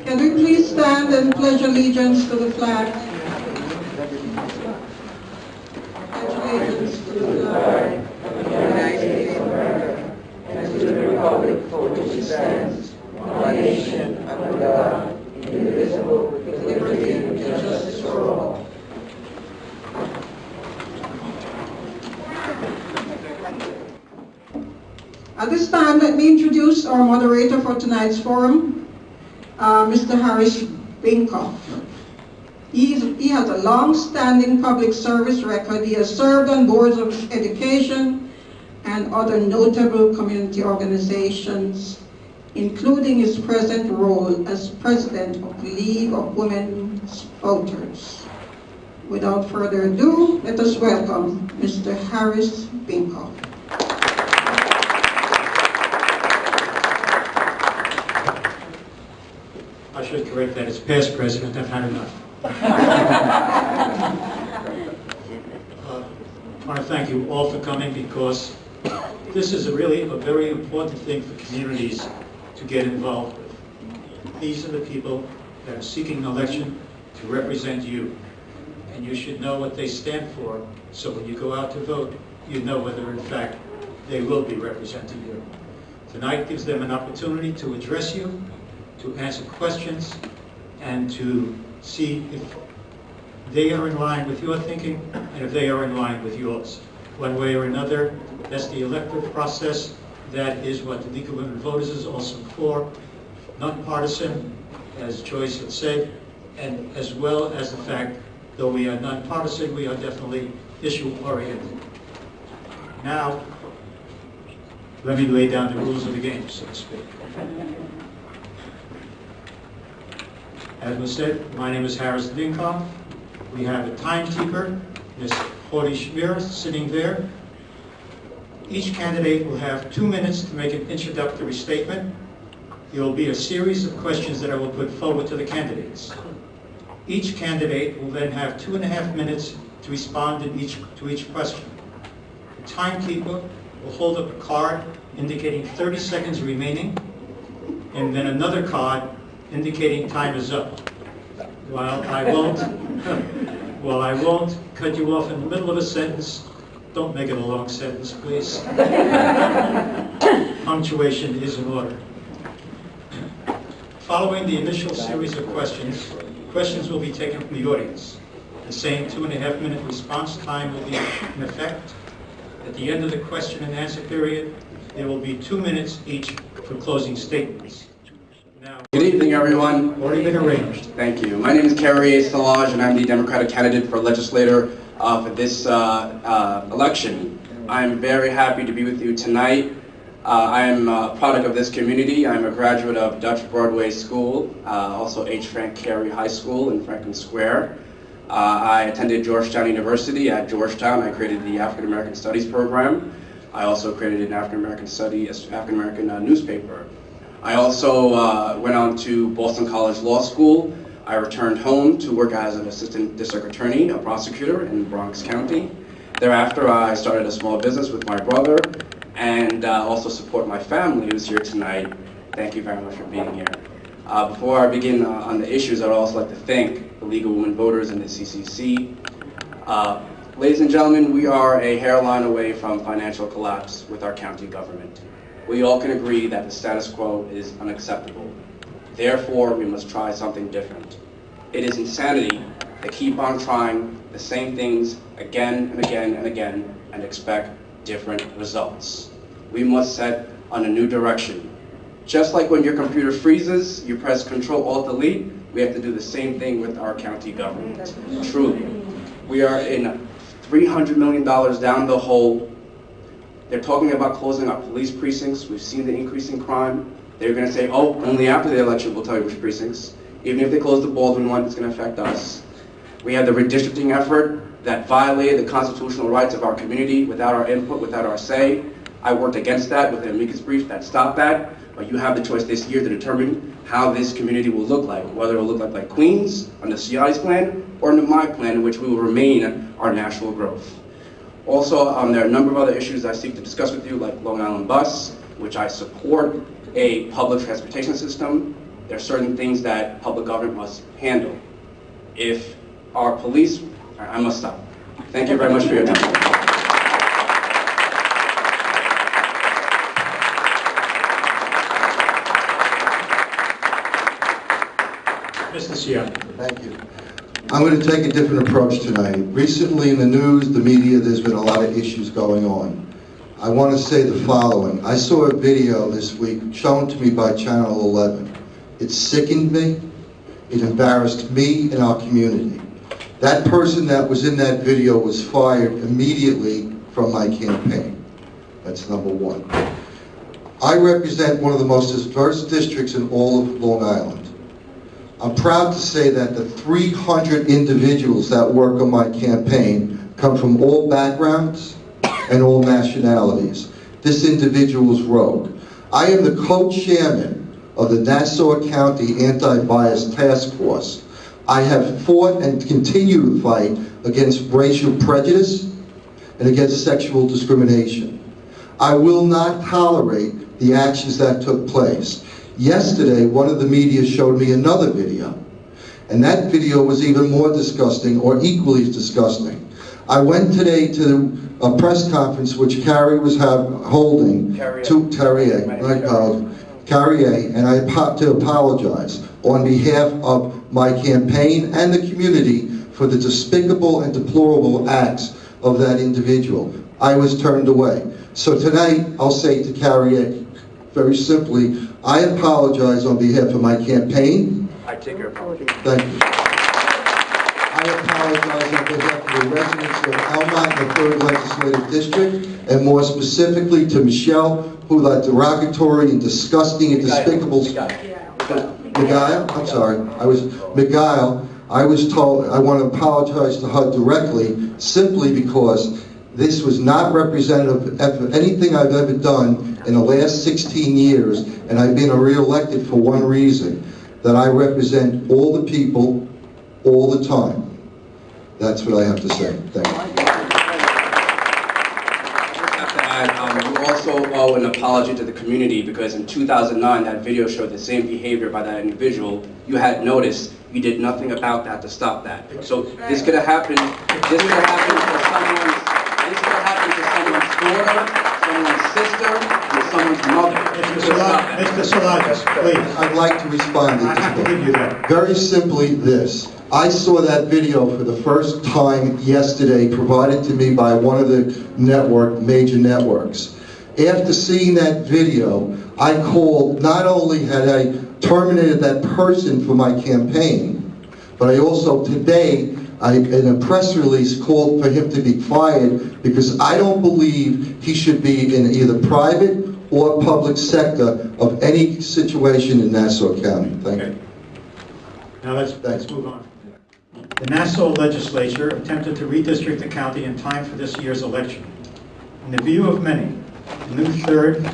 Can we please stand and pledge allegiance to the flag? Pledge allegiance to the flag of the United States of America and to the republic for which it stands, one nation under God, indivisible, with liberty and justice for all. At this time, let me introduce our moderator for tonight's forum, Mr. Harris Binkoff. He has a long-standing public service record. He has served on boards of education and other notable community organizations, including his present role as president of the League of Women Voters. Without further ado, let us welcome Mr. Harris Binkoff. I should correct that. It's past president. I've had enough. I want to thank you all for coming, because this is really a very important thing for communities to get involved with. These are the people that are seeking an election to represent you, and you should know what they stand for, so when you go out to vote, you know whether in fact they will be representing you. Tonight gives them an opportunity to address you, to answer questions, and to see if they are in line with your thinking and if they are in line with yours. One way or another, that's the electoral process. That is what the League of Women Voters is also for. Nonpartisan, as Joyce had said, and as well as the fact, though we are nonpartisan, we are definitely issue-oriented. Now, let me lay down the rules of the game, so to speak. As was said, my name is Harris Binkoff. We have a timekeeper, Ms. Hody Schmier, sitting there. Each candidate will have 2 minutes to make an introductory statement. There will be a series of questions that I will put forward to the candidates. Each candidate will then have 2.5 minutes to respond to each question. The timekeeper will hold up a card indicating 30 seconds remaining, and then another card indicating time is up. While I won't cut you off in the middle of a sentence, don't make it a long sentence, please. Punctuation is in order. Following the initial series of questions, questions will be taken from the audience. The same 2.5 minute response time will be in effect. At the end of the question and answer period, there will be 2 minutes each for closing statements. Now, good evening, everyone. Already been arranged. Thank you. My name is Kerry Salage, and I'm the Democratic candidate for legislator for this election. I'm very happy to be with you tonight. I am a product of this community. I'm a graduate of Dutch Broadway School, also H. Frank Carey High School in Franklin Square. I attended Georgetown University. At Georgetown, I created the African American Studies program. I also created an African American newspaper. I also went on to Boston College Law School. I returned home to work as an assistant district attorney, a prosecutor in Bronx County. Thereafter, I started a small business with my brother and also support my family who's here tonight. Thank you very much for being here. Before I begin on the issues, I'd also like to thank the League of Women Voters and the CCC. Ladies and gentlemen, we are a hairline away from financial collapse with our county government. We all can agree that the status quo is unacceptable. Therefore, we must try something different. It is insanity to keep on trying the same things again and again and again and expect different results. We must set on a new direction. Just like when your computer freezes, you press Control-Alt-Delete, we have to do the same thing with our county government. Truly. We are in $300 million down the hole. They're talking about closing our police precincts. We've seen the increase in crime. They're going to say, oh, only after the election we'll tell you which precincts. Even if they close the Baldwin one, it's going to affect us. We have the redistricting effort that violated the constitutional rights of our community without our input, without our say. I worked against that with an amicus brief that stopped that. But you have the choice this year to determine how this community will look like, whether it will look like Queens, under Ciotti's plan, or under my plan, in which we will remain our national growth. Also, there are a number of other issues I seek to discuss with you, like Long Island Bus, which I support, a public transportation system, There are certain things that public government must handle. If our police, I must stop. Thank you very much for your time. Mr. Sia. Thank you. I'm going to take a different approach tonight. Recently in the news, the media, there's been a lot of issues going on. I want to say the following. I saw a video this week shown to me by Channel 11. It sickened me. It embarrassed me and our community. That person that was in that video was fired immediately from my campaign. That's number one. I represent one of the most diverse districts in all of Long Island. I'm proud to say that the 300 individuals that work on my campaign come from all backgrounds and all nationalities. This individual is rogue. I am the co-chairman of the Nassau County Anti-Bias Task Force. I have fought and continue to fight against racial prejudice and against sexual discrimination. I will not tolerate the actions that took place. Yesterday, one of the media showed me another video, and that video was even more disgusting, or equally as disgusting. I went today to a press conference which Carrie was holding to Carrier, and I have to apologize on behalf of my campaign and the community for the despicable and deplorable acts of that individual. I was turned away. So tonight, I'll say to Carrier, very simply, I apologize on behalf of my campaign. I take your apology. Thank you. I apologize on behalf of the residents of Elmont, the 3rd Legislative District, and more specifically to Michelle, who that derogatory and disgusting and despicable... Miguel? I'm sorry. Miguel. I was told I want to apologize to her directly simply because this was not representative of anything I've ever done in the last 16 years, and I've been re-elected for one reason, that I represent all the people, all the time. That's what I have to say. Thank you. I have to add, you also owe an apology to the community because in 2009, that video showed the same behavior by that individual. You had noticed. You did nothing about that to stop that. So this could have happened. This could have happened to someone's. This could have happened to someone's daughter, someone's sister, and someone's mother. Mr. Salagas, please. I'd like to respond to I have to give you that. Very simply this. I saw that video for the first time yesterday, provided to me by one of the major networks. After seeing that video, I called, not only had I terminated that person for my campaign, but I also today, in a press release, called for him to be fired because I don't believe he should be in either private or public sector of any situation in Nassau County. Thank you. Now let's move on. The Nassau legislature attempted to redistrict the county in time for this year's election. In the view of many, the new 3rd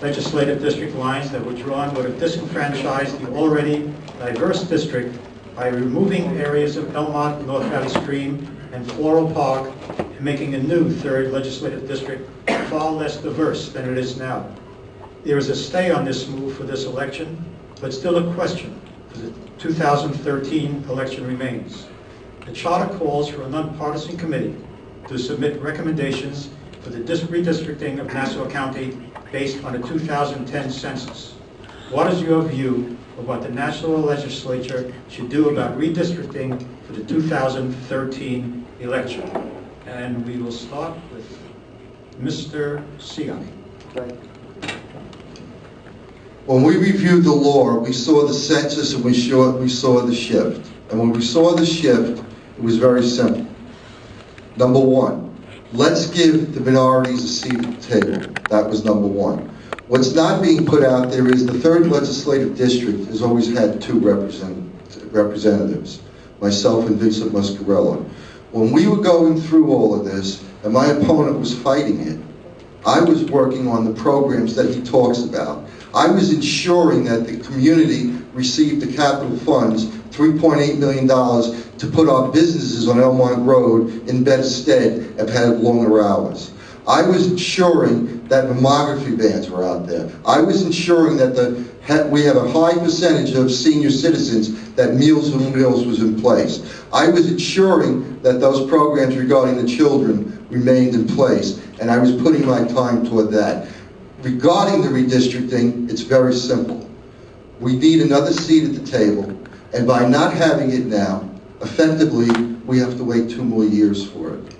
legislative district lines that were drawn would have disenfranchised the already diverse district by removing areas of Elmont, North Valley Stream, and Floral Park, and making a new 3rd legislative district far less diverse than it is now. There is a stay on this move for this election, but still a question for the 2013 election remains. The charter calls for a nonpartisan committee to submit recommendations for the redistricting of Nassau County based on the 2010 census. What is your view of what the Nassau legislature should do about redistricting for the 2013 election? And we will start with Mr. Siak. When we reviewed the law, we saw the census and we saw the shift. And when we saw the shift, it was very simple. Number one, let's give the minorities a seat at the table. That was number one. What's not being put out there is the 3rd legislative district has always had 2 representatives, myself and Vincent Muscarella. When we were going through all of this, and my opponent was fighting it, I was working on the programs that he talks about. I was ensuring that the community received the capital funds, $3.8 million, to put our businesses on Elmont Road in better stead and had longer hours. I was ensuring that mammography vans were out there. I was ensuring that the we have a high percentage of senior citizens that Meals on Wheels was in place. I was ensuring that those programs regarding the children remained in place, and I was putting my time toward that. Regarding the redistricting, it's very simple. We need another seat at the table, and by not having it now, effectively, we have to wait 2 more years for it.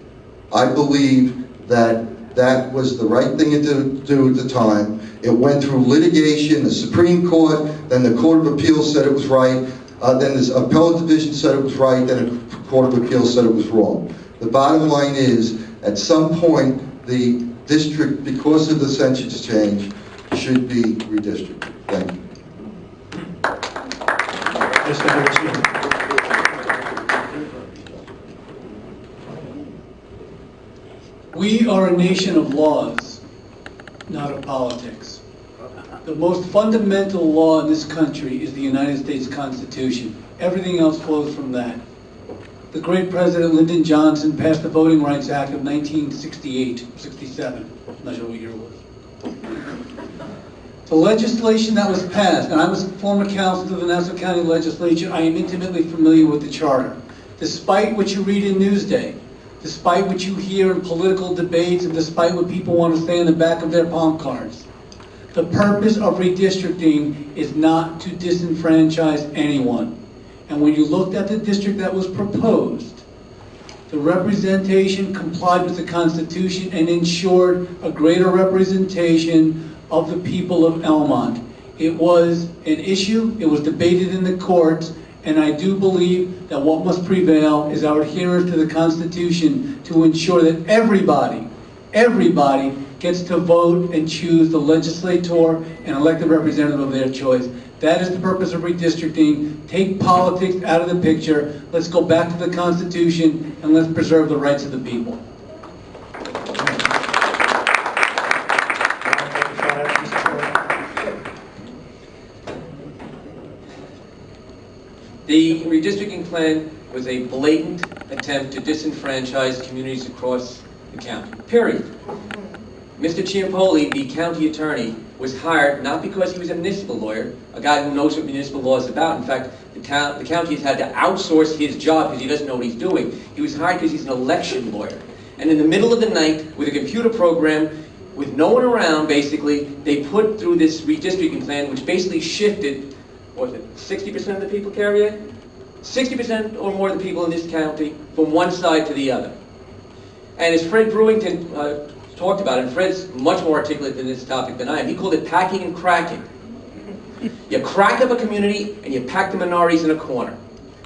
I believe that that was the right thing to do at the time. It went through litigation, the Supreme Court, then the Court of Appeals said it was right, then the Appellate Division said it was right, then the Court of Appeals said it was wrong. The bottom line is, at some point, the district, because of the census change, should be redistricted. Thank you. Mr. Harris. We are a nation of laws, not of politics. The most fundamental law in this country is the United States Constitution. Everything else flows from that. The great President Lyndon Johnson passed the Voting Rights Act of 1968, 67, I'm not sure what year it was. The legislation that was passed, and I was a former counsel to the Nassau County Legislature, I am intimately familiar with the charter. Despite what you read in Newsday, despite what you hear in political debates, and despite what people want to say in the back of their palm cards, the purpose of redistricting is not to disenfranchise anyone. And when you looked at the district that was proposed, the representation complied with the Constitution and ensured a greater representation of the people of Elmont. It was an issue, it was debated in the courts, and I do believe that what must prevail is our adherence to the Constitution to ensure that everybody gets to vote and choose the legislator and elected representative of their choice. That is the purpose of redistricting. Take politics out of the picture. Let's go back to the Constitution and let's preserve the rights of the people. The redistricting plan was a blatant attempt to disenfranchise communities across the county, period. Mr. Ciampoli, the county attorney, was hired not because he was a municipal lawyer, a guy who knows what municipal law is about. In fact, the county has had to outsource his job because he doesn't know what he's doing. He was hired because he's an election lawyer. And in the middle of the night, with a computer program, with no one around, basically, they put through this redistricting plan, which basically shifted, what was it, 60% of the people, Carrier? 60% or more of the people in this county from one side to the other. And as Fred Brewington talked about it, and Fred's much more articulate in this topic than I am, he called it packing and cracking. You crack up a community and you pack the minorities in a corner.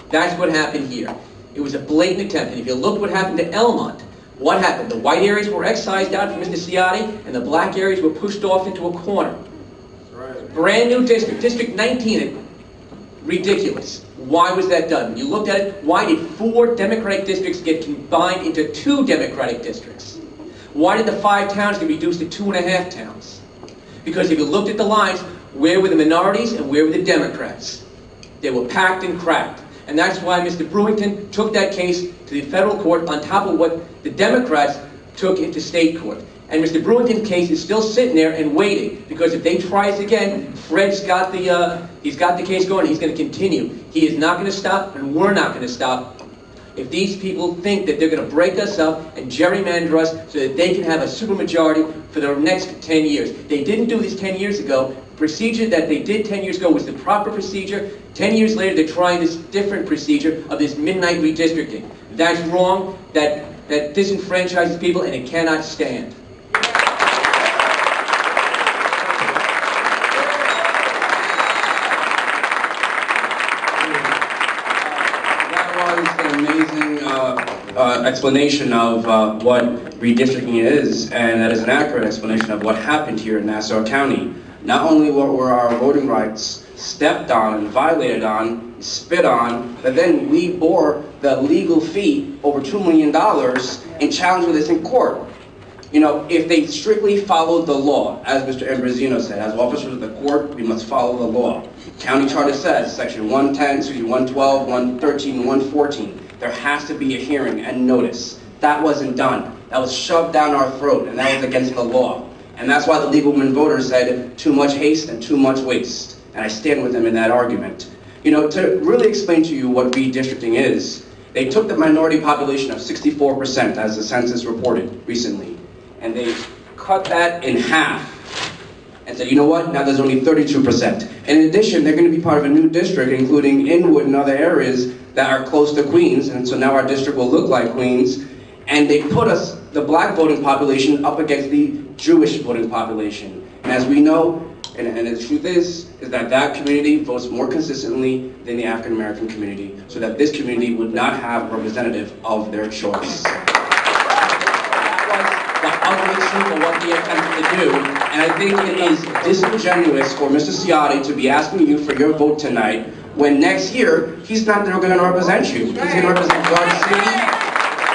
That's what happened here. It was a blatant attempt. And if you look what happened to Elmont, what happened? The white areas were excised out from Mr. Ciotti, and the black areas were pushed off into a corner. Right. Brand new district, District 19, ridiculous. Why was that done? When you looked at it, why did 4 Democratic districts get combined into 2 Democratic districts? Why did the 5 towns get reduced to 2.5 towns? Because if you looked at the lines, where were the minorities and where were the Democrats? They were packed and cracked. And that's why Mr. Brewington took that case to the federal court on top of what the Democrats took into state court. And Mr. Brewington's case is still sitting there and waiting, because if they try it again, Fred's got he's got the case going. He's going to continue. He is not going to stop, and we're not going to stop. If these people think that they're going to break us up and gerrymander us so that they can have a supermajority for the next 10 years. They didn't do this 10 years ago. The procedure that they did 10 years ago was the proper procedure. 10 years later, they're trying this different procedure of this midnight redistricting. That's wrong. That disenfranchises people, and it cannot stand. Explanation of what redistricting is, and that is an accurate explanation of what happened here in Nassau County. Not only were our voting rights stepped on and violated on, spit on, but then we bore the legal fee, over $2 million, and challenged this in court. You know, if they strictly followed the law, as Mr. Ambrosino said, as officers of the court, we must follow the law. County Charter says, section 112, 113, 114, there has to be a hearing and notice. That wasn't done. That was shoved down our throat, and that was against the law. And that's why the Legal Women voters said too much haste and too much waste. and I stand with them in that argument. You know, to really explain to you what redistricting is, they took the minority population of 64%, as the census reported recently, and they cut that in half and said, you know what, now there's only 32%. And in addition, they're going to be part of a new district, including Inwood and other areas that are close to Queens, and so now our district will look like Queens. And they put us, the black voting population, up against the Jewish voting population. And as we know, and the truth is that that community votes more consistently than the African American community, so that this community would not have a representative of their choice. That was the ugly truth of what they attempted to do, and I think it is disingenuous for Mr. Ciotti to be asking you for your vote tonight, when next year, he's not going to represent you. He's going to represent Garden City,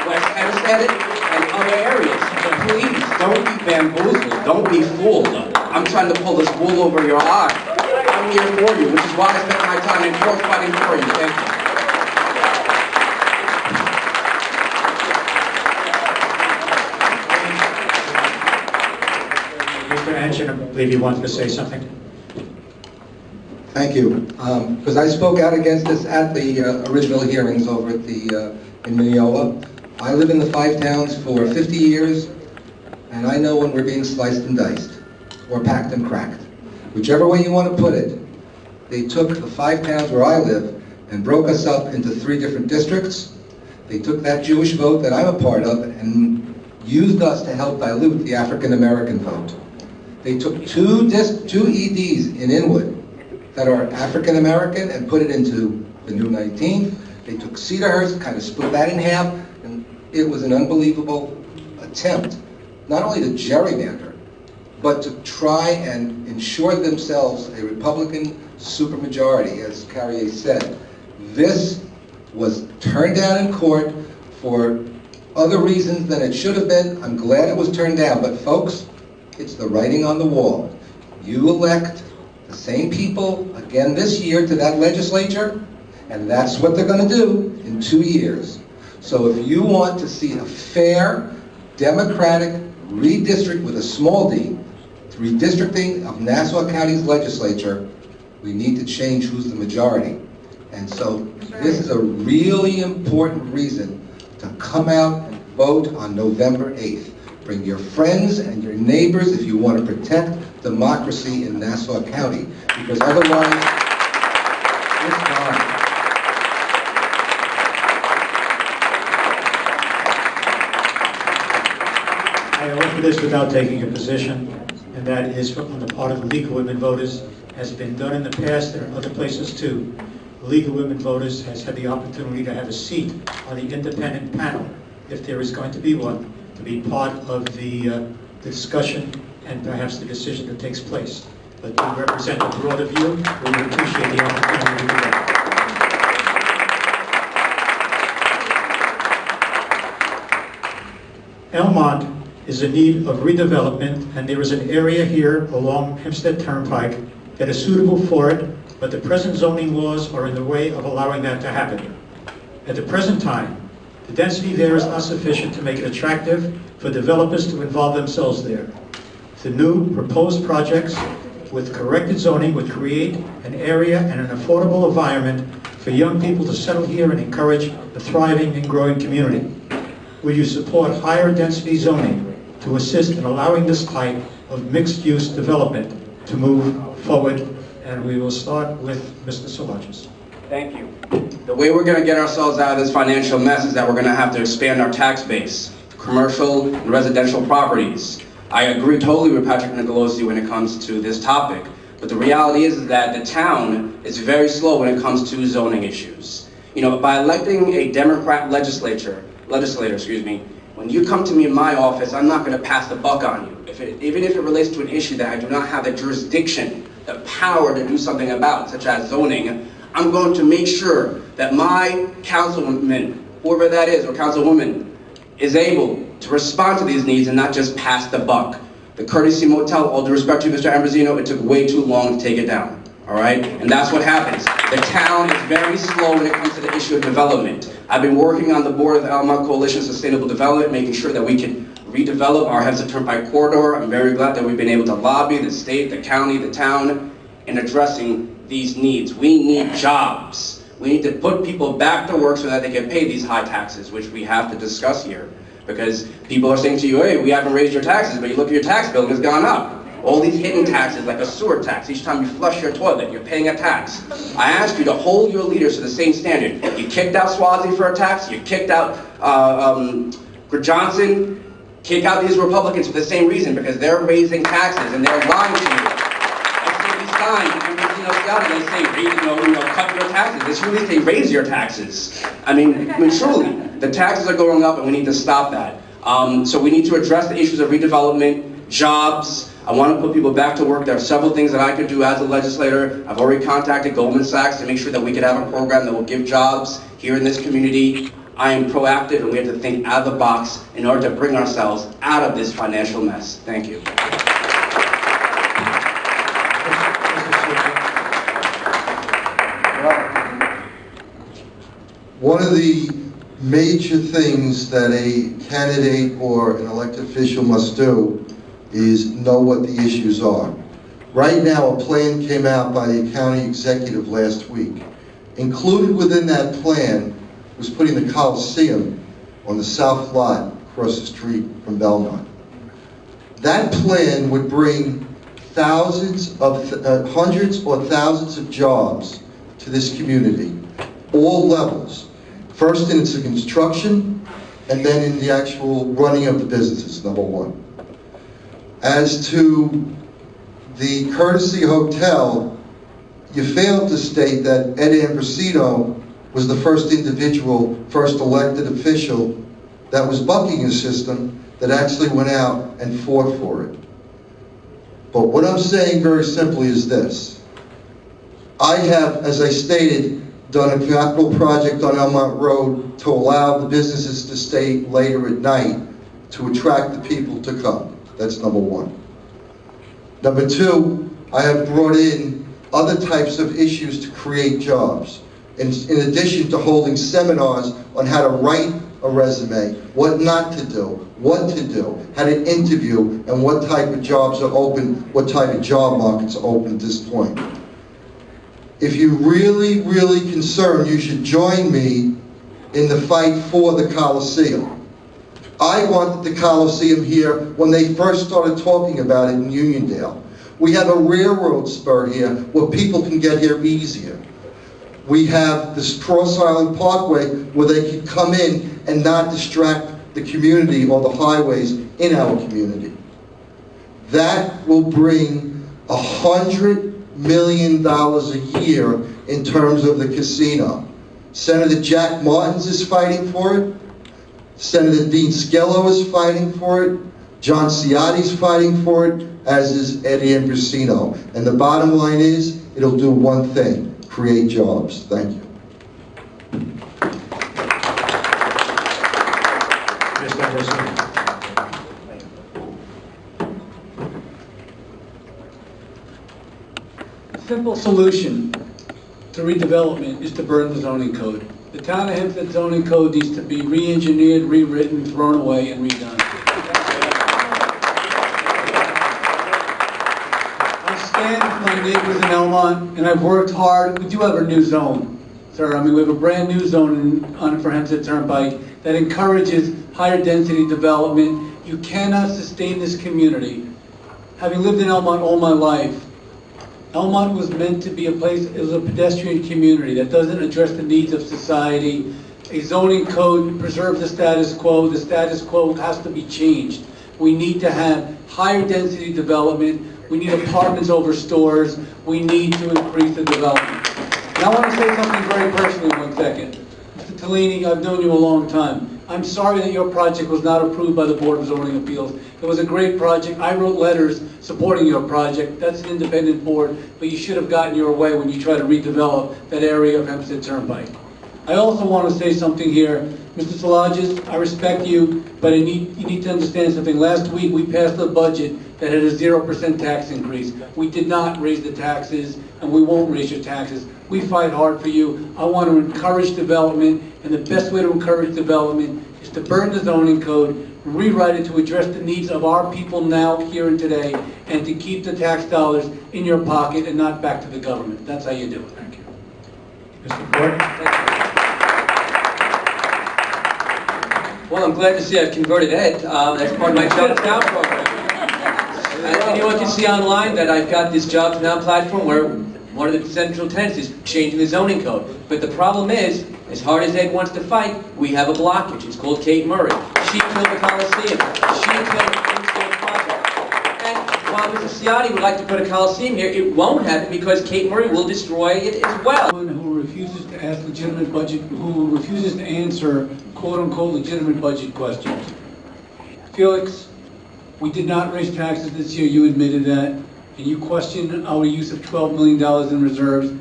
West Hempstead, and other areas. Please, don't be bamboozled, don't be fooled. I'm trying to pull this wool over your eye. I'm here for you, which is why I spent my time in court fighting for you. Thank you. Mr. Anchin, I believe you wanted to say something. Thank you. Because I spoke out against this at the original hearings over at the in Mineola. I live in the 5 towns for 50 years, and I know when we're being sliced and diced, or packed and cracked. Whichever way you want to put it, they took the 5 towns where I live and broke us up into 3 different districts. They took that Jewish vote that I'm a part of and used us to help dilute the African American vote. They took two EDs in Inwood that are African American and put it into the new 19th. They took Cedarhurst, kind of split that in half, and it was an unbelievable attempt, not only to gerrymander, but to try and ensure themselves a Republican supermajority, as Carrier said. This was turned down in court for other reasons than it should have been. I'm glad it was turned down, but folks, it's the writing on the wall. You elect the same people again this year to that legislature, and that's what they're going to do in 2 years. So if you want to see a fair, democratic redistrict with a small d, redistricting of Nassau County's legislature, we need to change who's the majority. And so this is a really important reason to come out and vote on November 8th. Bring your friends and your neighbors if you want to protect democracy in Nassau County, because otherwise, it's gone. I offer this without taking a position, and that is on the part of the League of Women Voters. Has been done in the past. There are other places too. The League of Women Voters has had the opportunity to have a seat on the independent panel, if there is going to be one, to be part of the discussion and perhaps the decision that takes place. But we represent a broader view. We would appreciate the opportunity to do that. Elmont is in need of redevelopment, and there is an area here along Hempstead Turnpike that is suitable for it, but the present zoning laws are in the way of allowing that to happen. At the present time, the density there is not sufficient to make it attractive for developers to involve themselves there. The new proposed projects with corrected zoning would create an area and an affordable environment for young people to settle here and encourage a thriving and growing community. Will you support higher density zoning to assist in allowing this type of mixed-use development to move forward? And we will start with Mr. Solagis. Thank you. The way we're going to get ourselves out of this financial mess is that we're going to have to expand our tax base, commercial and residential properties. I agree totally with Patrick Nicolosi when it comes to this topic, but the reality is that the town is very slow when it comes to zoning issues. You know, by electing a Democrat legislator, when you come to me in my office, I'm not going to pass the buck on you. Even if it relates to an issue that I do not have the jurisdiction, the power to do something about, such as zoning, I'm going to make sure that my councilman, whoever that is, or councilwoman, is able to respond to these needs and not just pass the buck. The Courtesy Motel, all due respect to Mr. Ambrosino, it took way too long to take it down, all right? And that's what happens. The town is very slow when it comes to the issue of development. I've been working on the board of the Elmont Coalition Sustainable Development, making sure that we can redevelop our Hempstead Turnpike corridor. I'm very glad that we've been able to lobby the state, the county, the town, in addressing these needs. We need jobs. We need to put people back to work so that they can pay these high taxes, which we have to discuss here. Because people are saying to you, hey, we haven't raised your taxes, but you look at your tax bill and it's gone up. All these hidden taxes, like a sewer tax, each time you flush your toilet, you're paying a tax. I ask you to hold your leaders to the same standard. You kicked out Swazi for a tax, you kicked out Johnson, kick out these Republicans for the same reason, because they're raising taxes and they're lying to you. I see these signs, they say, cut your taxes. They really say raise your taxes. I mean, truly, the taxes are going up and we need to stop that. So we need to address the issues of redevelopment, jobs. I want to put people back to work. There are several things that I could do as a legislator. I've already contacted Goldman Sachs to make sure that we could have a program that will give jobs here in this community. I am proactive and we have to think out of the box in order to bring ourselves out of this financial mess. Thank you. One of the major things that a candidate or an elected official must do is know what the issues are. Right now, a plan came out by the county executive last week. Included within that plan was putting the Coliseum on the south lot across the street from Belmont. That plan would bring hundreds or thousands of jobs to this community, all levels. First in its construction, and then in the actual running of the businesses, number one. As to the Courtesy Hotel, you failed to state that Ed Ambrosino was the first individual, first elected official that was bucking a system that actually went out and fought for it. But what I'm saying very simply is this. I have, as I stated, done a capital project on Elmont Road to allow the businesses to stay later at night to attract the people to come. That's number one. Number two, I have brought in other types of issues to create jobs. In addition to holding seminars on how to write a resume, what not to do, what to do, how to interview, and what type of jobs are open, what type of job markets are open at this point. If you're really, really concerned, you should join me in the fight for the Coliseum. I wanted the Coliseum here when they first started talking about it in Uniondale. We have a railroad spur here where people can get here easier. We have this Cross Island Parkway where they can come in and not distract the community or the highways in our community. That will bring $100 million a year in terms of the casino. Senator Jack Martins is fighting for it. Senator Dean Skello is fighting for it. John Ciotti's fighting for it, as is Eddie Ambrosino. And the bottom line is, it'll do one thing, create jobs. Thank you. Simple solution to redevelopment is to burn the zoning code. The town of Hempstead zoning code needs to be re-engineered, rewritten, thrown away, and redone. I stand with my neighbors in Elmont, and I've worked hard. We do have a new zone, sir. I mean, we have a brand new zone on for Hempstead Turnpike that encourages higher density development. You cannot sustain this community. Having lived in Elmont all my life, Elmont was meant to be a place, it was a pedestrian community that doesn't address the needs of society. A zoning code preserves the status quo. The status quo has to be changed. We need to have higher density development. We need apartments over stores. We need to increase the development. And I want to say something very personally 1 second. Mr. Tellini, I've known you a long time. I'm sorry that your project was not approved by the Board of Zoning Appeals. It was a great project. I wrote letters supporting your project. That's an independent board, but you should have gotten your way when you try to redevelop that area of Hempstead Turnpike. I also want to say something here. Mr. Szilagyi, I respect you, but you need to understand something. Last week, we passed a budget that had a 0% tax increase. We did not raise the taxes, and we won't raise your taxes. We fight hard for you. I want to encourage development, and the best way to encourage development is to burn the zoning code, rewrite it to address the needs of our people now, here and today, and to keep the tax dollars in your pocket and not back to the government. That's how you do it. Thank you. Mr. Gordon? Well, I'm glad to see I've converted Ed. That's part of my Jobs Now program. Anyone can see online that I've got this Jobs Now platform where one of the central tenets is changing the zoning code. But the problem is, as hard as Ed wants to fight, we have a blockage. It's called Kate Murray. She killed the Coliseum. She killed the Kingston project. And while Mr. Ciotti would like to put a Coliseum here, it won't happen because Kate Murray will destroy it as well. Who refuses to ask legitimate budget, who refuses to answer quote-unquote legitimate budget questions. Felix, we did not raise taxes this year, you admitted that, and you questioned our use of $12 million in reserves.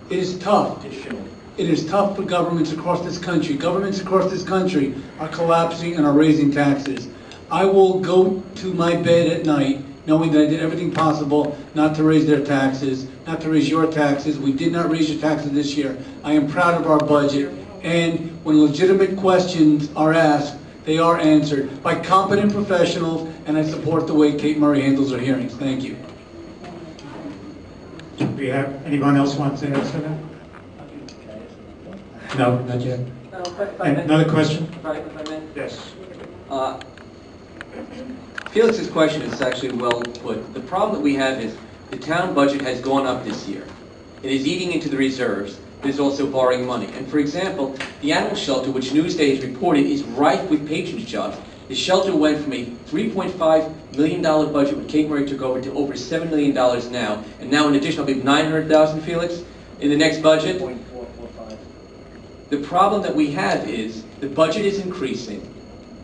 It is tough. It is tough for governments across this country. Governments across this country are collapsing and are raising taxes. I will go to my bed at night knowing that I did everything possible not to raise their taxes, not to raise your taxes. We did not raise your taxes this year. I am proud of our budget. And when legitimate questions are asked, they are answered by competent professionals, and I support the way Kate Murray handles her hearings. Thank you. Do we have anyone else want to answer that? No, not yet. No, if I may. Another question? Right, if I may. Yes. Felix's question is actually well put. The problem that we have is the town budget has gone up this year. It is eating into the reserves, but it's also borrowing money. And for example, the animal shelter, which Newsday has reported, is rife with patronage jobs. The shelter went from a $3.5 million budget when Kate Murray took over to over $7 million now. And now in addition, I believe $900,000, Felix, in the next budget. The problem that we have is the budget is increasing.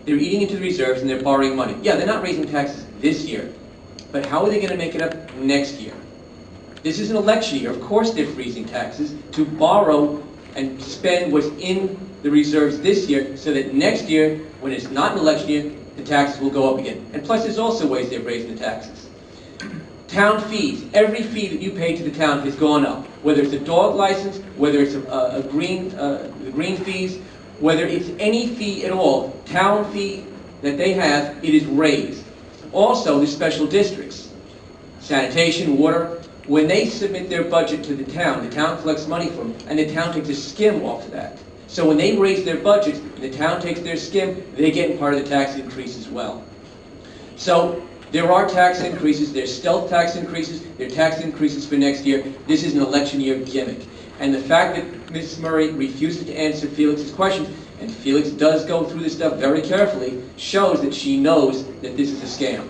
They're eating into the reserves and they're borrowing money. Yeah, they're not raising taxes this year, but how are they going to make it up next year? This is an election year. Of course they're freezing taxes to borrow and spend what's in the reserves this year so that next year, when it's not an election year, the taxes will go up again. And plus there's also ways they're raising the taxes. Town fees. Every fee that you pay to the town has gone up. Whether it's a dog license, whether it's the green fees, whether it's any fee at all, town fee that they have, it is raised. Also, the special districts, sanitation, water, when they submit their budget to the town collects money from them, and the town takes a skim off of that. So when they raise their budgets, the town takes their skim, they get part of the tax increase as well. So there are tax increases, there's stealth tax increases, there are tax increases for next year. This is an election year gimmick. And the fact that Ms. Murray refuses to answer Felix's questions, and Felix does go through this stuff very carefully, shows that she knows that this is a scam.